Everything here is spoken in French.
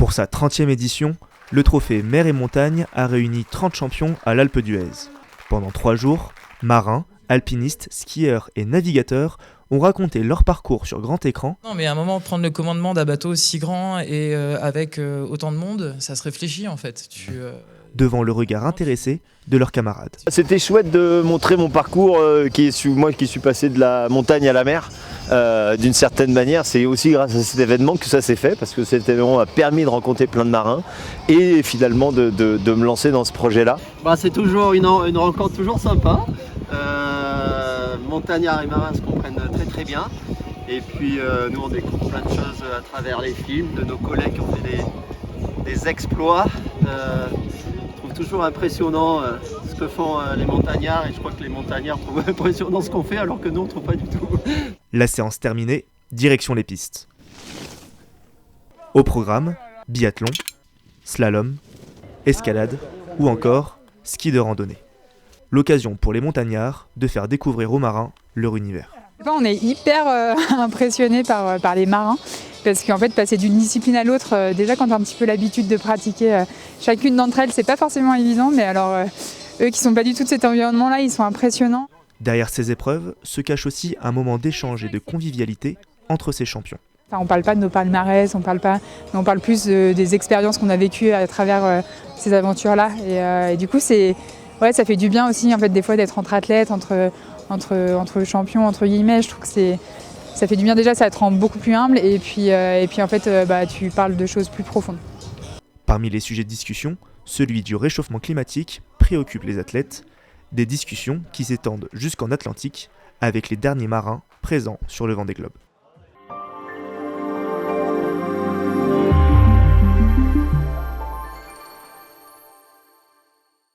Pour sa 30e édition, le trophée Mer et Montagne a réuni 30 champions à l'Alpe d'Huez. Pendant 3 jours, marins, alpinistes, skieurs et navigateurs ont raconté leur parcours sur grand écran. Non, mais à un moment, prendre le commandement d'un bateau aussi grand et avec autant de monde, ça se réfléchit en fait. Devant le regard intéressé de leurs camarades. C'était chouette de montrer mon parcours, moi qui suis passé de la montagne à la mer. D'une certaine manière, c'est aussi grâce à cet événement que ça s'est fait, parce que cet événement a permis de rencontrer plein de marins et finalement de me lancer dans ce projet-là. C'est toujours une rencontre toujours sympa. Montagnards et marins se comprennent très très bien. Et puis nous on découvre plein de choses à travers les films de nos collègues qui ont fait des exploits. Je trouve toujours impressionnant ce que font les montagnards, et je crois que les montagnards trouvent impressionnant ce qu'on fait alors que nous on ne trouve pas du tout. La séance terminée, direction les pistes. Au programme, biathlon, slalom, escalade ou encore ski de randonnée. L'occasion pour les montagnards de faire découvrir aux marins leur univers. On est hyper impressionnés par les marins, parce qu'en fait passer d'une discipline à l'autre, déjà quand tu as un petit peu l'habitude de pratiquer chacune d'entre elles, c'est pas forcément évident, mais alors eux qui sont pas du tout de cet environnement-là, ils sont impressionnants. Derrière ces épreuves se cache aussi un moment d'échange et de convivialité entre ces champions. On ne parle pas de nos palmarès, on parle plus des expériences qu'on a vécues à travers ces aventures-là, et du coup ça fait du bien aussi en fait des fois d'être entre athlètes, entre champions, entre guillemets. Je trouve que ça fait du bien, déjà ça te rend beaucoup plus humble, et puis en fait tu parles de choses plus profondes. Parmi les sujets de discussion, celui du réchauffement climatique préoccupe les athlètes, des discussions qui s'étendent jusqu'en Atlantique avec les derniers marins présents sur le Vendée Globe.